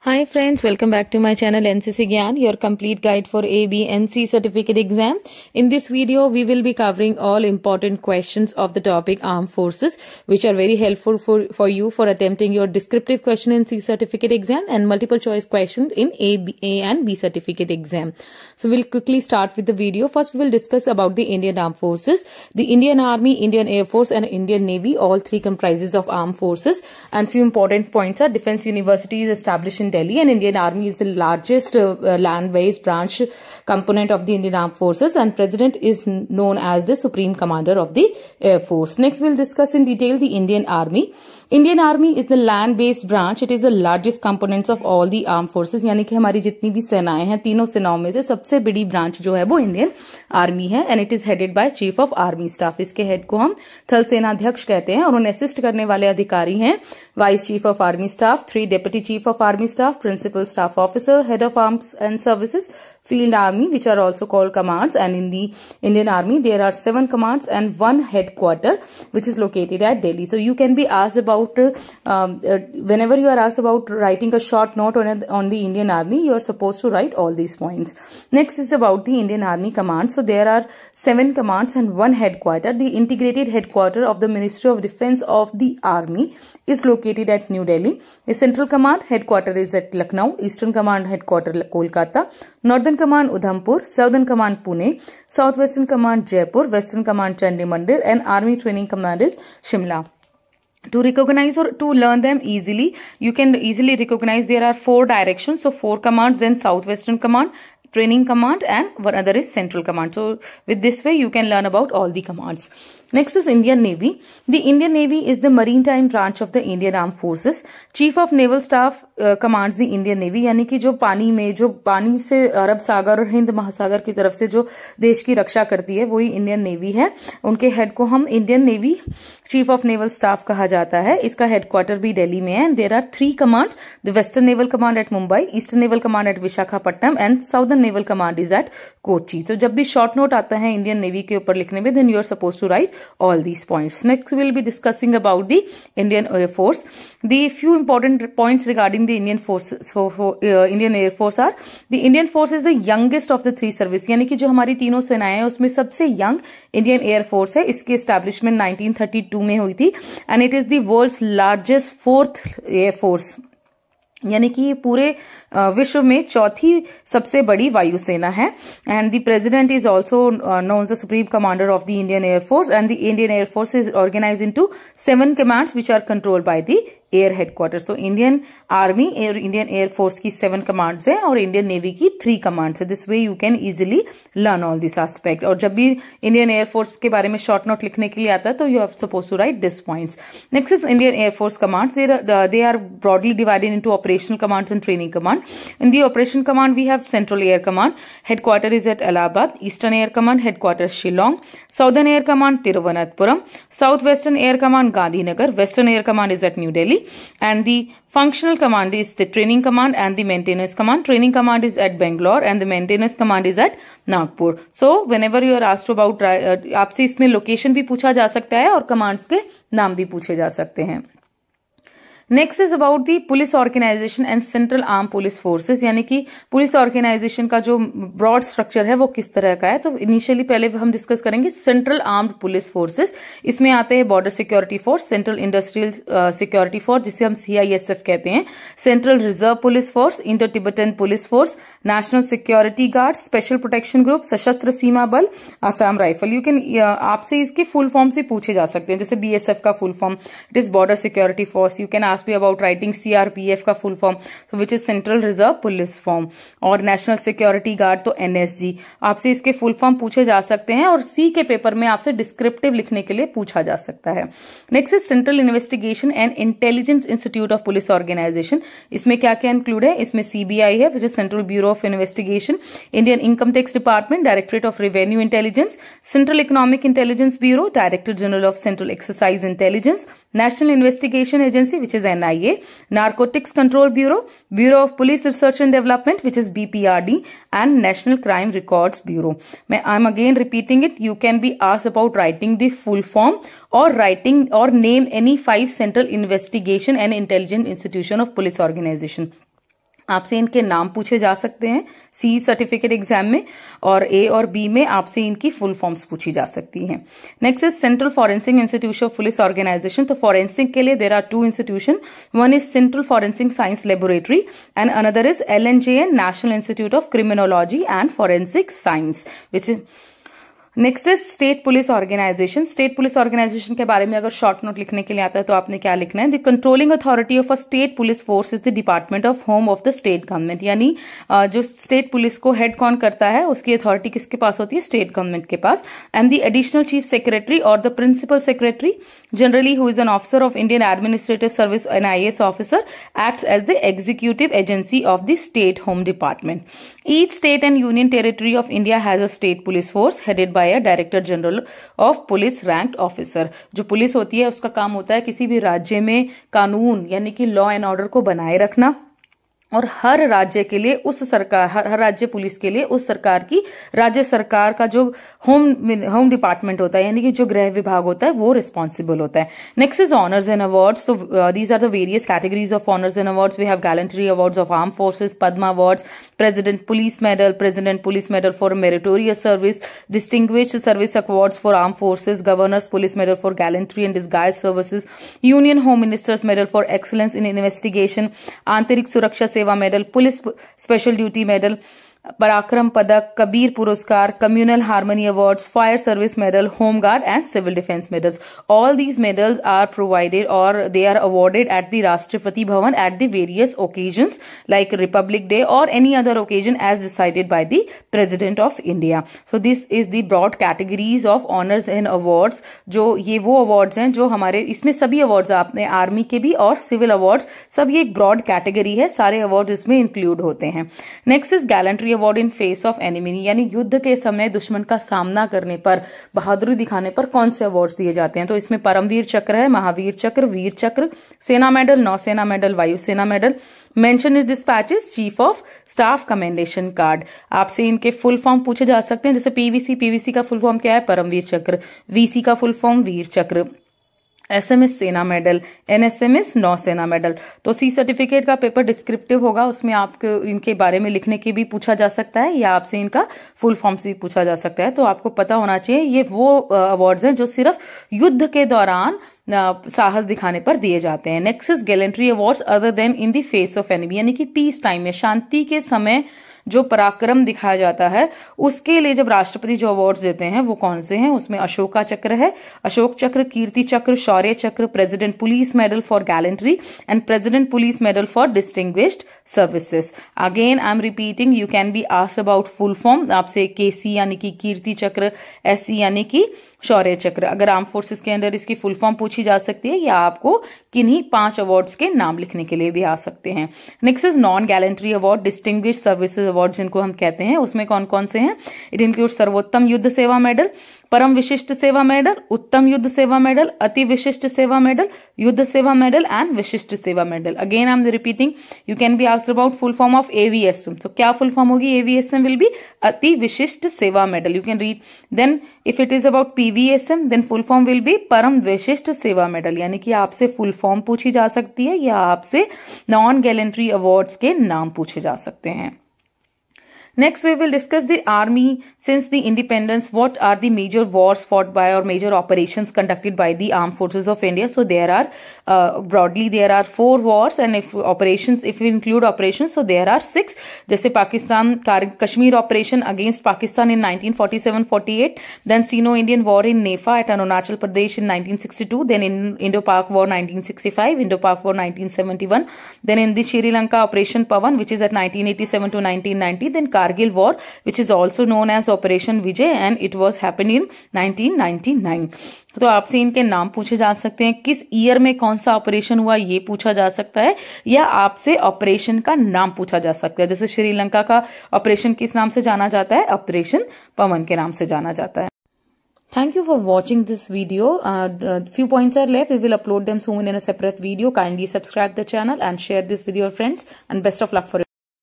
Hi friends, welcome back to my channel NCC Gyan, your complete guide for A, B and C certificate exam. In this video, we will be covering all important questions of the topic Armed Forces, which are very helpful for you for attempting your descriptive question in C certificate exam and multiple choice questions in A and B certificate exam. So we'll quickly start with the video. First, we will discuss about the Indian Armed Forces. The Indian Army, Indian Air Force and Indian Navy, all three comprises of armed forces, and few important points are Defense University is established in Delhi, and Indian Army is the largest land-based branch component of the Indian Armed Forces, and President is known as the Supreme Commander of the Air Force. Next, we'll discuss in detail the Indian Army. Indian Army is the land-based branch. It is the largest components of all the armed forces. यानी कि हमारी जितनी भी सेनाएं हैं, तीनों सेनाओं में से सबसे बड़ी ब्रांच जो है वो इंडियन आर्मी है, and it is headed by chief of army staff. इसके हेड को हम थल सेनाध्यक्ष कहते हैं, और उन्हें असिस्ट करने वाले अधिकारी हैं vice chief of army staff, 3 deputy chief of army staff, principal staff officer, head of arms and services, field army, which are also called commands. And in the Indian Army there are 7 commands and 1 headquarter which is located at Delhi. So you can be asked about whenever you are asked about writing a short note on the Indian Army, you are supposed to write all these points. Next is about the Indian Army commands. So there are 7 commands and 1 headquarter. The integrated headquarter of the Ministry of Defense of the Army is located at New Delhi. The Central Command headquarter is at Lucknow, Eastern Command headquarter Kolkata, Northern Command Udhampur, Southern Command Pune, Southwestern Command Jaipur, Western Command Chandimandir, and Army Training Command is Shimla. To recognize or to learn them easily, you can easily recognize there are 4 directions. So 4 commands, then Southwestern Command, Training Command, and one other is Central Command. So with this way you can learn about all the commands. Next is Indian Navy. The Indian Navy is the maritime branch of the Indian Armed Forces. Chief of Naval Staff commands the Indian Navy. यानी कि जो पानी से अरब सागर और हिंद महासागर की तरफ से जो देश की रक्षा करती है वही इंडियन नेवी है. उनके हेड को हम Indian navy chief of naval staff कहा जाता है. इसका हेडक्वार्टर भी दिल्ली में है. There are 3 commands, the western naval command at Mumbai, eastern naval command at Visakhapatnam and southern naval command is at Kochi. तो जब भी शॉर्ट नोट आता है इंडियन नेवी के ऊपर लिखने में, then you are suppose to write all these points. Next, we will be discussing about the Indian Air Force. The few important points regarding the Indian forces, Indian Air Force are: the Indian Force is the youngest of the 3 service. यानी कि जो हमारी तीनों सेनाएं हैं उसमें सबसे young Indian air force है. इसकी एस्टैब्लिशमेंट 1932 में हुई थी, and it is the world's largest 4th air force, यानी कि पूरे विश्व में 4थी सबसे बड़ी वायुसेना है. And the president is also known the supreme commander of the Indian air force, and the Indian air force is organised into 7 commands which are controlled by the air headquarter. तो इंडियन आर्मी और Indian air force की 7 commands हैं और Indian navy की 3 commands है. This way you can easily learn all this aspect. और जब भी इंडियन एयर फोर्स के बारे में शॉर्ट नोट लिखने के लिए आता है तो you have suppose to write this points. Next is Indian air force commands. They are broadly divided into operational commands and training command. In the operation command, we have Central Air Command. Headquarter is at Allahabad. Eastern Air Command, headquarters Shillong. Southern Air Command, Tiruvananthapuram. Southwestern Air Command, Gandhinagar. Western Air Command is at New Delhi. And the functional command is the Training Command and the Maintenance Command. Training Command is at Bangalore and the Maintenance Command is at Nagpur. So, whenever you are asked about, आपसे इसमें location भी पूछा जा सकता है और commands के नाम भी पूछे जा सकते हैं. Next is about the police organisation and central arm police forces. यानी कि पुलिस ऑर्गेनाइजेशन का जो ब्रॉड स्ट्रक्चर है वो किस तरह का है. तो इनिशियली पहले हम डिस्कस करेंगे सेंट्रल आर्म्ड पुलिस फोर्सेस. इसमें आते हैं border security force, central industrial security force जिसे हम CISF कहते हैं, central reserve police force, Indo Tibetan police force, national security guard, special protection group, सशस्त्र सीमा बल, आसाम राइफल. यू कैन आपसे इसके फुल फॉर्म से पूछे जा सकते हैं, जैसे BSF का full form it is border security force. You can be about writing CRPF का full form, which is central reserve police form, और नेशनल सिक्योरिटी गार्ड तो NSG. आपसे इसके फुल फॉर्म पूछे जा सकते हैं, और C के पेपर में आपसे डिस्क्रिप्टिव लिखने के लिए पूछा जा सकता है. Next is central investigation and intelligence institute of police organisation. इसमें क्या क्या इंक्लूड है? इसमें CBI है, which is central bureau of investigation, Indian income tax department, directorate of revenue intelligence, central economic intelligence bureau, director general of central exercise intelligence, national investigation agency which is NIA, Narcotics Control Bureau, Bureau of Police Research and Development which is BPRD, and National Crime Records Bureau. I'm again repeating it. You can be asked about writing the full form or writing or name any 5 central investigation and intelligence institution of police organization. आपसे इनके नाम पूछे जा सकते हैं C certificate exam में, और ए और बी में आपसे इनकी फुल फॉर्म्स पूछी जा सकती हैं। Next is central forensic institute of police organisation. तो फॉरेंसिक के लिए there are two institution, one is central forensic science laboratory and another is LNJN, national institute of criminology and forensic science, which is next is state police organisation. State police organisation के बारे में अगर short note लिखने के लिए आता है तो आपने क्या लिखना है, the controlling authority of a state police force is the department of home of the state government. यानी जो स्टेट पुलिस को हेड कौन करता है, उसकी अथॉरिटी किसके पास होती है, स्टेट गवर्नमेंट के पास। And the additional chief secretary और the principal secretary generally who is an officer of Indian administrative service, an IAS officer, acts as the executive agency of the state home department. Each state and union territory of India has a state police force headed by a director general of police ranked officer. जो police होती है उसका काम होता है किसी भी राज्य में कानून यानी कि लॉ एंड ऑर्डर को बनाए रखना, और हर राज्य के लिए उस सरकार, हर राज्य पुलिस के लिए उस सरकार की, राज्य सरकार का जो होम डिपार्टमेंट होता है यानी कि जो गृह विभाग होता है वो रिस्पॉन्सिबल होता है। Next is honours and awards. So these are the various categories of honours and awards. We have gallantry awards of arm forces, Padma awards, president police medal for meritorious service, distinguished service awards for arm forces, governor's police medal for gallantry and disguise services, union home minister's medal for excellence in investigation, आंतरिक सुरक्षा सेवा medal, police special duty medal, पराक्रम पदक, कबीर पुरस्कार, communal harmony awards, fire service medal, home guard and civil defence medals. All these medals are provided or they are awarded at the Rashtrapati Bhavan at the various occasions like Republic Day or any other occasion as decided by the President of India. So this is the broad categories of honors and awards. जो ये वो awards हैं जो हमारे, इसमें सभी awards आपने army के भी और सिविल awards सब ये एक broad category है, सारे awards इसमें include होते हैं. Next is gallantry award in face of enemy, यानी युद्ध के समय दुश्मन का सामना करने पर, बहादुरी दिखाने पर कौन से अवार्ड्स दिए जाते हैं. तो इसमें परमवीर चक्र है, महावीर चक्र, वीर चक्र, सेना मेडल, नौसेना मेडल, वायुसेना medal, mention is dispatches, chief of staff commendation card. आपसे इनके फुल फॉर्म पूछे जा सकते हैं, जैसे पीवीसी का फुल फॉर्म क्या है, परमवीर चक्र, वीसी का फुल फॉर्म वीर चक्र, SMS सेना मेडल, NSMS नौसेना मेडल. तो सी सर्टिफिकेट का पेपर डिस्क्रिप्टिव होगा, उसमें आपको इनके बारे में लिखने के भी पूछा जा सकता है या आपसे इनका फुल फॉर्म्स भी पूछा जा सकता है. तो आपको पता होना चाहिए ये वो अवार्ड्स हैं जो सिर्फ युद्ध के दौरान साहस दिखाने पर दिए जाते हैं. Next is gallantry awards other then in the face of enemy, यानी कि पीस टाइम में, शांति के समय जो पराक्रम दिखाया जाता है उसके लिए जब राष्ट्रपति जो अवार्ड्स देते हैं वो कौन से हैं. उसमें अशोका चक्र है, अशोक चक्र, कीर्ति चक्र, शौर्य चक्र, president police medal for gallantry and president police medal for distinguished services. Again I am repeating, you can be asked about full form. आपसे KC यानी कि कीर्ति चक्र, SC यानी कि शौर्य चक्र, अगर आर्म फोर्सेस के अंदर इसकी फुल फॉर्म पूछी जा सकती है, या आपको किन्हीं 5 अवार्ड्स के नाम लिखने के लिए भी आ सकते हैं. Next is non gallantry award, distinguished services award जिनको हम कहते हैं, उसमें कौन कौन से हैं. इट इंक्लूड सर्वोत्तम युद्ध सेवा मेडल, परम विशिष्ट सेवा मेडल, उत्तम युद्ध सेवा मेडल, अति विशिष्ट सेवा मेडल, युद्ध सेवा मेडल एंड विशिष्ट सेवा medal. Again I am repeating, you can be asked about full form of AVSM. तो क्या फुल फॉर्म होगी, AVSM विल बी अति विशिष्ट सेवा medal. You can read. Then if it is about PVSM then full form will be परम विशिष्ट सेवा medal. यानी कि आपसे फुल फॉर्म पूछी जा सकती है या आपसे नॉन गैलेंट्री अवार्ड्स के नाम पूछे जा सकते हैं. Next, we will discuss the army since the independence. What are the major wars fought by or major operations conducted by the armed forces of India? So there are broadly there are 4 wars, and if we include operations, so there are 6. जैसे Pakistan Kashmir operation against Pakistan in 1947-48, then Sino-Indian War in Nefa at Arunachal Pradesh in 1962, then in Indo-Pak War 1965, Indo-Pak War 1971, then in the Sri Lanka Operation Pawan, which is at 1987 to 1990, then Kargil War, which is also known as Operation Vijay, and it was happened in 1999. तो आपसे इनके नाम पूछे जा सकते हैं, किस year में कौन सा ऑपरेशन हुआ ये पूछा जा सकता है, या आपसे ऑपरेशन का नाम पूछा जा सकता है. जैसे श्रीलंका का ऑपरेशन किस नाम से जाना जाता है, ऑपरेशन पवन के नाम से जाना जाता है. Thank you for watching this video. Few points are left. We will upload them soon in a separate video. Kindly subscribe the channel and share this with your friends, and best of luck for it.